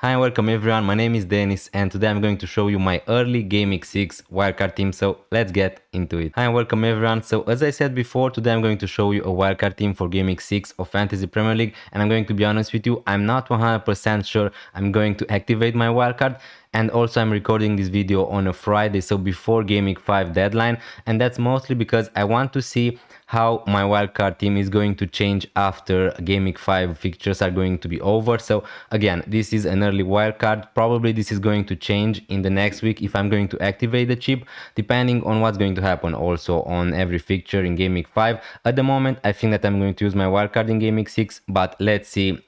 Hi and welcome everyone, my name is Denis and today I'm going to show you my early Gw6 wildcard team, so let's get into it. Hi and welcome everyone, so as I said before, today I'm going to show you a wildcard team for Gw6 of Fantasy Premier League, and I'm going to be honest with you, I'm not 100% sure I'm going to activate my wildcard, and also I'm recording this video on a Friday, so before Game 5 deadline, and that's mostly because I want to see how my wildcard team is going to change after Game 5 fixtures are going to be over. So again, this is an early wildcard. Probably this is going to change in the next week if I'm going to activate the chip, depending on what's going to happen also on every fixture in Game 5. At the moment, I think that I'm going to use my wildcard in Game 6, but let's see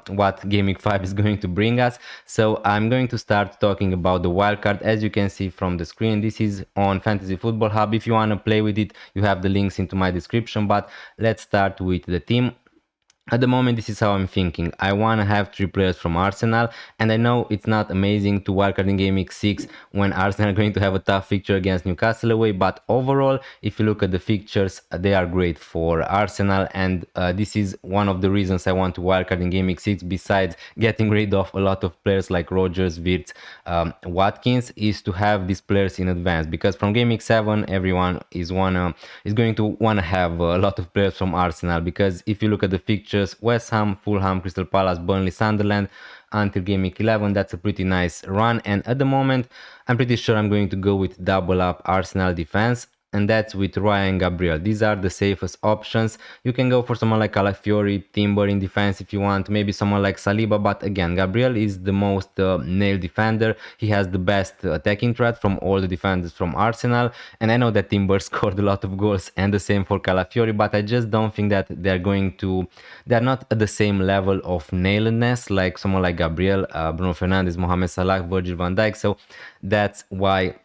what Game 5 is going to bring us. So I'm going to start talking about the wildcard. As you can see from the screen, this is on Fantasy Football Hub. If you want to play with it, you have the links into my description, but let's start with the team. At the moment, this is how I'm thinking. I want to have 3 players from Arsenal, and I know it's not amazing to wildcard in Game 6 when Arsenal are going to have a tough fixture against Newcastle away, but overall, if you look at the fixtures, they are great for Arsenal, and this is one of the reasons I want to wildcard in Game 6, besides getting rid of a lot of players like Rodgers, Wirtz, Watkins, is to have these players in advance, because from Game 7, everyone is going to want to have a lot of players from Arsenal, because if you look at the fixtures, West Ham, Fulham, Crystal Palace, Burnley, Sunderland until Game 11. That's a pretty nice run, and at the moment I'm pretty sure I'm going to go with double up Arsenal defense, and that's with Raya and Gabriel. These are the safest options. You can go for someone like Calafiori, Timber in defense if you want, maybe someone like Saliba, but again, Gabriel is the most nailed defender. He has the best attacking threat from all the defenders from Arsenal, and I know that Timber scored a lot of goals and the same for Calafiori, but I just don't think that they're not at the same level of nailedness like someone like Gabriel, Bruno Fernandes, Mohamed Salah, Virgil van Dijk, so that's why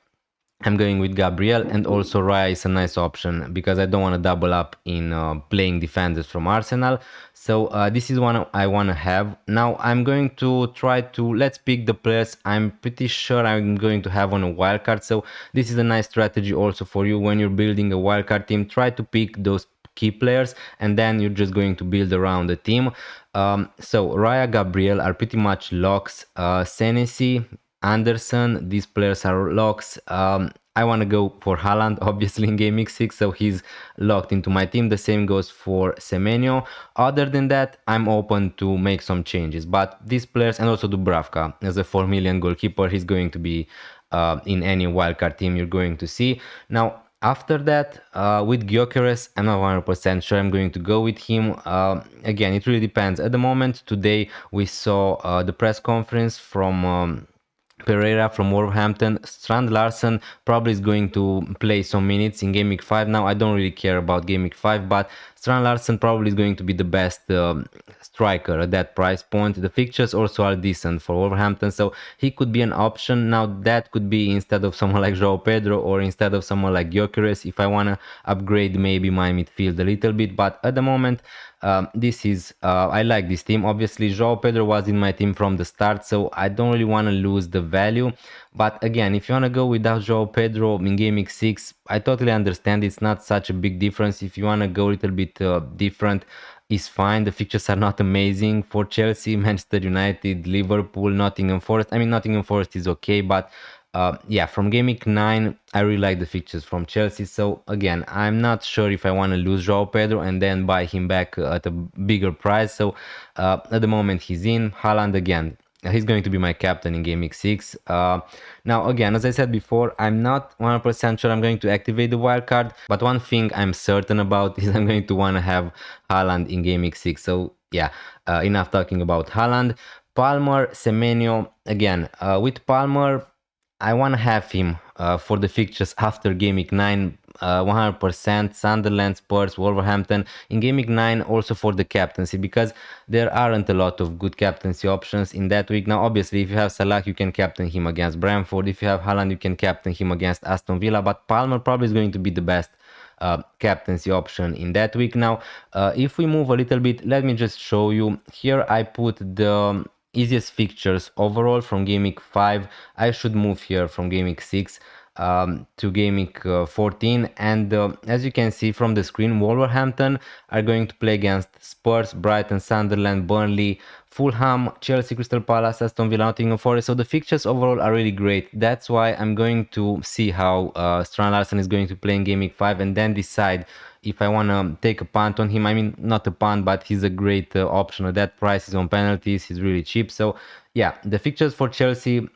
I'm going with Gabriel, and also Raya is a nice option because I don't want to double up in playing defenders from Arsenal. So this is one I want to have. Now I'm going to try to, let's pick the players I'm pretty sure I'm going to have on a wildcard. So this is a nice strategy also for you when you're building a wildcard team. Try to pick those key players, and then you're just going to build around the team. So Raya, Gabriel are pretty much locks. Senesi, Anderson, these players are locks. I want to go for Haaland, obviously in Game 6, so he's locked into my team. The same goes for Semenyo. Other than that, I'm open to make some changes. But these players, and also Dubravka, as a 4 million goalkeeper, he's going to be in any wildcard team you're going to see. Now, after that, with Gw6, I'm not 100% sure I'm going to go with him. Again, it really depends. At the moment, today, we saw the press conference from Pereira from Wolverhampton. Strand Larsen probably is going to play some minutes in Game 5. Now, I don't really care about Game 5, but Strand Larsen probably is going to be the best striker at that price point. The fixtures also are decent for Wolverhampton, so he could be an option. Now, that could be instead of someone like João Pedro or instead of someone like Gw6 if I want to upgrade maybe my midfield a little bit, but at the moment, I like this team. Obviously, João Pedro was in my team from the start, so I don't really want to lose the value. But again, if you want to go without João Pedro in Game 6, I totally understand. It's not such a big difference. If you want to go a little bit different, is fine. The fixtures are not amazing for Chelsea, Manchester United, Liverpool, Nottingham Forest. I mean, Nottingham Forest is okay, but yeah, from Game 9, I really like the fixtures from Chelsea. So again, I'm not sure if I want to lose João Pedro and then buy him back at a bigger price. So at the moment, he's in. Haaland again. He's going to be my captain in Game 6. Now, again, as I said before, I'm not 100% sure I'm going to activate the wildcard. But one thing I'm certain about is I'm going to want to have Haaland in Game 6. So yeah, enough talking about Haaland. Palmer, Semenyo. Again, with Palmer, I want to have him for the fixtures after Game 9, 100%, Sunderland, Spurs, Wolverhampton. In Game 9, also for the captaincy, because there aren't a lot of good captaincy options in that week. Now, obviously, if you have Salah, you can captain him against Brentford. If you have Haaland, you can captain him against Aston Villa. But Palmer probably is going to be the best captaincy option in that week. Now, if we move a little bit, let me just show you. Here I put the easiest fixtures overall from Game 5. I should move here from Game 6. to Game Week 14. And as you can see from the screen, Wolverhampton are going to play against Spurs, Brighton, Sunderland, Burnley, Fulham, Chelsea, Crystal Palace, Aston Villa, Nottingham Forest. So the fixtures overall are really great. That's why I'm going to see how Strand Larsen is going to play in Game Week 5 and then decide if I want to take a punt on him. I mean, not a punt, but he's a great option at that price. He's on penalties. He's really cheap. So yeah, the fixtures for Chelsea,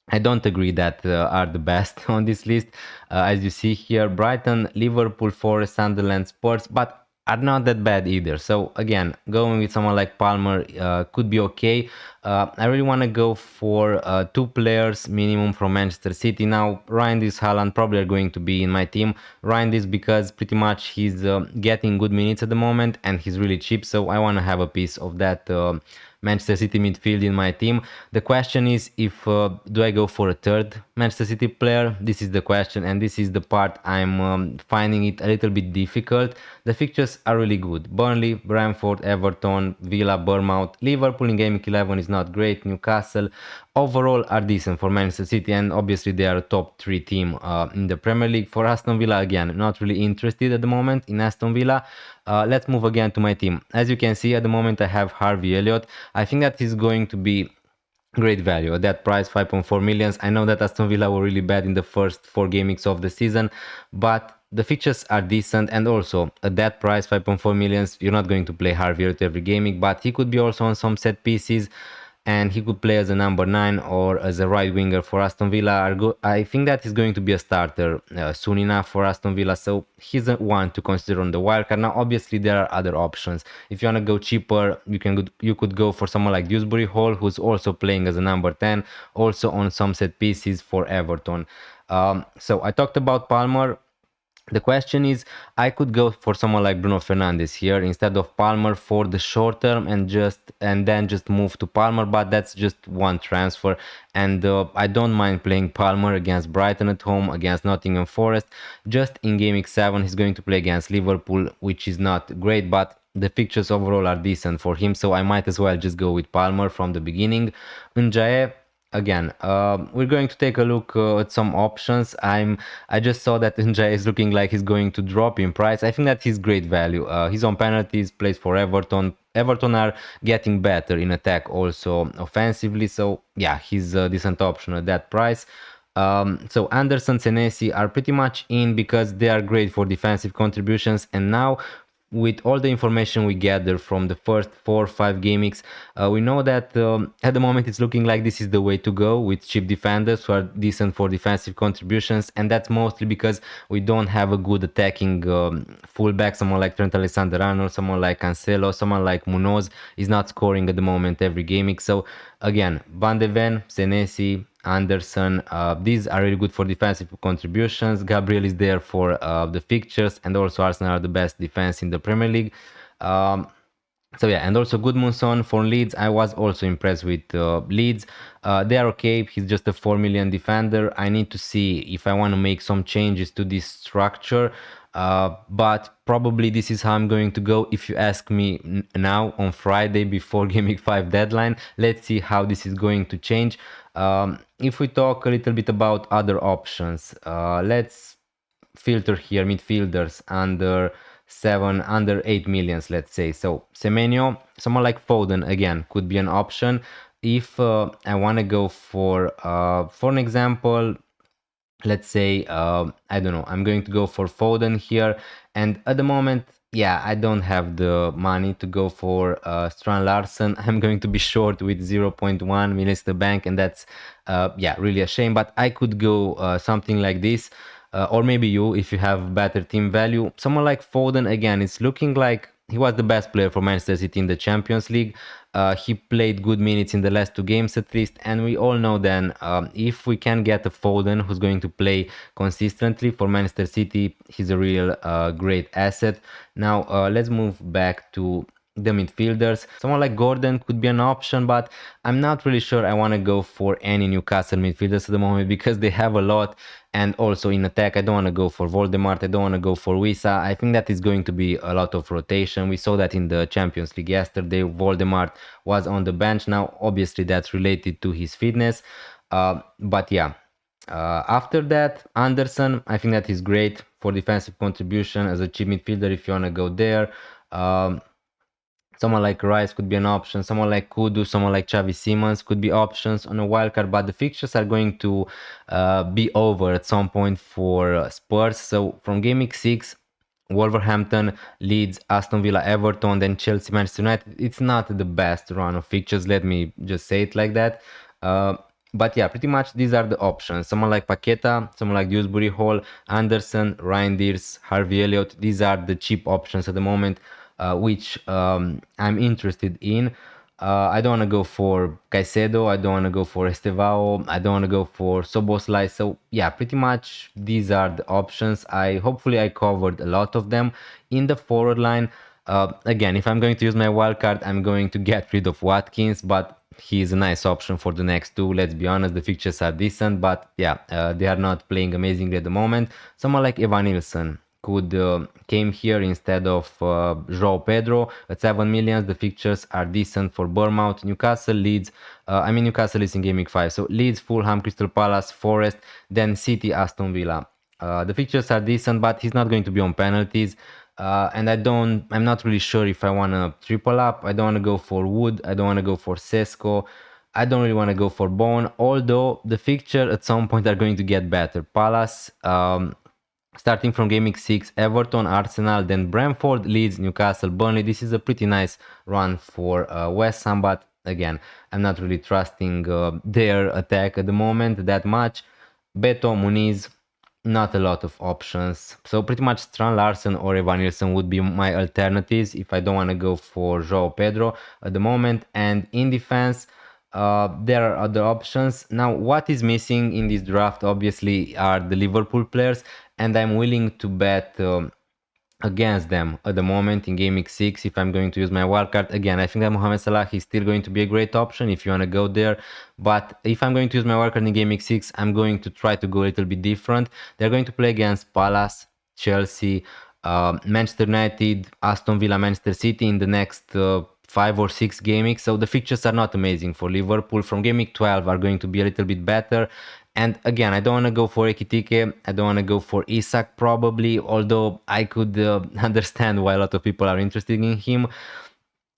I don't agree that are the best on this list. As you see here, Brighton, Liverpool, Forest, Sunderland, Spurs, but are not that bad either. So again, going with someone like Palmer could be okay. I really want to go for 2 players minimum from Manchester City. Now, Reinders, Haaland probably are going to be in my team. Reinders because pretty much he's getting good minutes at the moment and he's really cheap. So I want to have a piece of that Manchester City midfield in my team. The question is if do I go for a third Manchester City player? This is the question, and this is the part I'm finding it a little bit difficult. The fixtures are really good. Burnley, Brentford, Everton, Villa, Bournemouth, Liverpool in Game Week 11 is not great. Newcastle overall are decent for Manchester City, and obviously they are a top 3 team in the Premier League. For Aston Villa, again, not really interested at the moment in Aston Villa. Let's move again to my team. As you can see, at the moment I have Harvey Elliott. I think that he's going to be great value at that price, 5.4 millions. I know that Aston Villa were really bad in the first 4 game weeks of the season, but the features are decent, and also at that price, 5.4 millions, you're not going to play Harvey Elliott every game week, but he could be also on some set pieces, and he could play as a number 9 or as a right winger for Aston Villa. I think that he's going to be a starter soon enough for Aston Villa, so he's a one to consider on the wildcard. Now, obviously, there are other options. If you want to go cheaper, you could go for someone like Dewsbury Hall, who's also playing as a number 10, also on some set pieces for Everton. So I talked about Palmer. The question is, I could go for someone like Bruno Fernandes here instead of Palmer for the short term and then just move to Palmer, but that's just one transfer, and I don't mind playing Palmer against Brighton at home, against Nottingham Forest. Just in Game Week 7 he's going to play against Liverpool, which is not great, but the fixtures overall are decent for him, so I might as well just go with Palmer from the beginning. Unjae, again, we're going to take a look at some options. I just saw that Njai is looking like he's going to drop in price. I think that he's great value. He's on penalties, plays for Everton. Everton are getting better in attack, also offensively, so yeah, he's a decent option at that price. So Anderson, Senesi are pretty much in because they are great for defensive contributions, and now with all the information we gather from the first 4 or 5 game weeks, we know that at the moment it's looking like this is the way to go with cheap defenders who are decent for defensive contributions, and that's mostly because we don't have a good attacking fullback. Someone like Trent Alexander-Arnold, someone like Cancelo, someone like Munoz is not scoring at the moment every game week. So again, Van de Ven, Senesi, Anderson, these are really good for defensive contributions. Gabriel is there for the fixtures, and also Arsenal are the best defense in the Premier League. So yeah, and also Goodmanson for Leeds. I was also impressed with Leeds. They are okay. He's just a 4 million defender. I need to see if I want to make some changes to this structure. But probably this is how I'm going to go. If you ask me now on Friday before Game Week 5 deadline, let's see how this is going to change. If we talk a little bit about other options, let's filter here midfielders under 8 millions, let's say. So Semenyo, someone like Foden again could be an option. If I want to go for an example, let's say I don't know, I'm going to go for Foden here, and at the moment, yeah, I don't have the money to go for Strand Larsen. I'm going to be short with 0.1 millions to the bank, and that's yeah, really a shame, but I could go something like this. Or maybe you, if you have better team value, someone like Foden, again, it's looking like he was the best player for Manchester City in the Champions League. He played good minutes in the last 2 games at least, and we all know then if we can get a Foden who's going to play consistently for Manchester City, he's a real great asset. Now let's move back to the midfielders. Someone like Gordon could be an option, but I'm not really sure I want to go for any Newcastle midfielders at the moment because they have a lot, and also in attack I don't want to go for Voldemort, I don't want to go for Wisa. I think that is going to be a lot of rotation. We saw that in the Champions League yesterday. Voldemort was on the bench. Now obviously that's related to his fitness, but yeah, After that, Anderson, I think that he's great for defensive contribution as a cheap midfielder if you want to go there. Um, Someone like Rice could be an option. Someone like Kudu, someone like Xavi Simons could be options on a wildcard. But the fixtures are going to be over at some point for Spurs. So from game week 6, Wolverhampton, Leeds, Aston Villa, Everton, then Chelsea, Manchester United. It's not the best run of fixtures. Let me just say it like that. Uh, but yeah, pretty much these are the options. Someone like Paqueta, someone like Dewsbury Hall, Anderson, Reinders, Harvey Elliott. These are the cheap options at the moment, which I'm interested in. I don't want to go for Caicedo. I don't want to go for Estevao. I don't want to go for Soboslai. So yeah, pretty much these are the options. Hopefully I covered a lot of them in the forward line. Again, if I'm going to use my wildcard, I'm going to get rid of Watkins, but he's a nice option for the next two. Let's be honest, the fixtures are decent, but yeah, they are not playing amazingly at the moment. Someone like Evan Nilsson could came here instead of João Pedro at 7 million. The fixtures are decent for Bournemouth, Newcastle, Leeds. Newcastle is in game week 5, so Leeds, Fulham, Crystal Palace, Forest, then City, Aston Villa. The fixtures are decent, but he's not going to be on penalties. And I'm not really sure if I want to triple up. I don't want to go for Wood. I don't want to go for Sesko. I don't really want to go for Bone, although the fixture at some point are going to get better. Palace, starting from game week 6, Everton, Arsenal, then Brentford, Leeds, Newcastle, Burnley. This is a pretty nice run for West Ham, but again, I'm not really trusting their attack at the moment that much. Beto, Muniz, not a lot of options. So pretty much Strand Larsen or Evan Nilsson would be my alternatives if I don't want to go for João Pedro at the moment. And in defense, there are other options. Now, what is missing in this draft obviously are the Liverpool players, and I'm willing to bet against them at the moment in game week 6 if I'm going to use my wildcard. Again, I think that Mohamed Salah is still going to be a great option if you want to go there, but if I'm going to use my wildcard in game week 6, I'm going to try to go a little bit different. They're going to play against Palace, Chelsea, Manchester United, Aston Villa, Manchester City in the next 5 or 6 game weeks, so the fixtures are not amazing for Liverpool. From game week 12 are going to be a little bit better. And again, I don't want to go for Ekitike, I don't want to go for Isak probably, although I could understand why a lot of people are interested in him.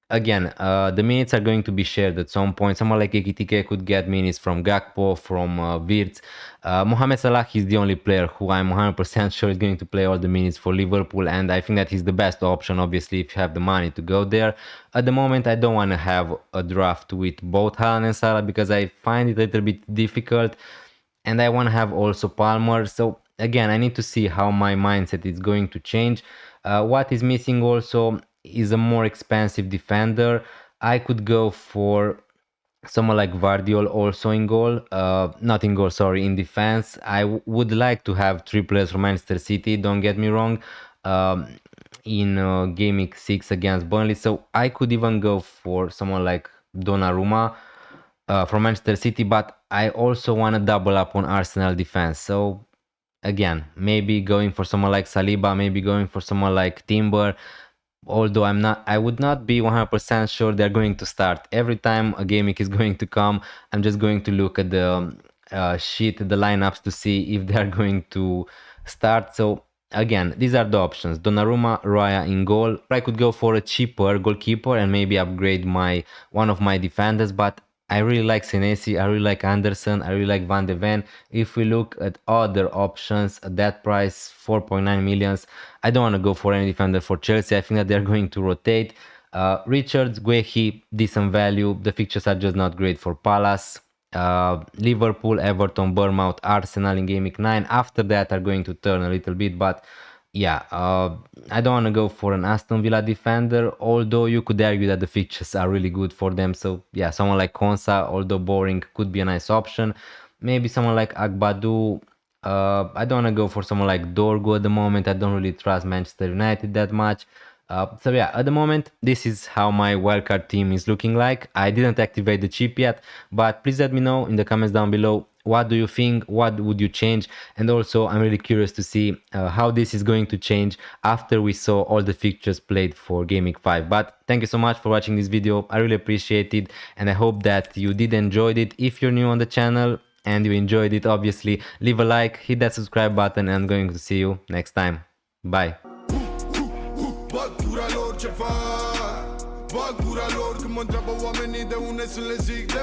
Again, the minutes are going to be shared at some point. Someone like Ekitike could get minutes from Gakpo, from Wirtz. Mohamed Salah is the only player who I'm 100% sure is going to play all the minutes for Liverpool, and I think that he's the best option, obviously, if you have the money to go there. At the moment, I don't want to have a draft with both Haaland and Salah because I find it a little bit difficult, and I want to have also Palmer. So again, I need to see how my mindset is going to change. What is missing also is a more expensive defender. I could go for someone like Vardiol also in goal, not in goal, sorry, in defense. I would like to have 3 players from Manchester City, don't get me wrong, in game week 6 against Burnley. So I could even go for someone like Donnarumma from Manchester City, but I also want to double up on Arsenal defense. So again, maybe going for someone like Saliba, maybe going for someone like Timber, although I would not be 100% sure they're going to start. Every time a game week is going to come, I'm just going to look at the sheet, the lineups to see if they're going to start. So again, these are the options: Donnarumma, Raya in goal. I could go for a cheaper goalkeeper and maybe upgrade one of my defenders, but I really like Senesi, I really like Anderson, I really like Van de Ven. If we look at other options at that price, 4.9 millions, I don't want to go for any defender for Chelsea. I think that they're going to rotate. Richards, Gw6, decent value. The fixtures are just not great for Palace. Liverpool, Everton, Bournemouth, Arsenal in game week 9. After that are going to turn a little bit, but yeah, I don't want to go for an Aston Villa defender, although you could argue that the fixtures are really good for them. So yeah, someone like Konsa, although boring, could be a nice option. Maybe someone like Agbadu. I don't want to go for someone like Dorgo at the moment. I don't really trust Manchester United that much. So yeah, at the moment, this is how my wildcard team is looking like. I didn't activate the chip yet, but please let me know in the comments down below. What do you think? What would you change? And also, I'm really curious to see how this is going to change after we saw all the fixtures played for Game Week 5. But thank you so much for watching this video. I really appreciate it, and I hope that you did enjoy it. If you're new on the channel, and you enjoyed it, obviously leave a like, hit that subscribe button, and I'm going to see you next time. Bye. Bag pura lor, când mă întreabă oamenii de unde sunt, le zic de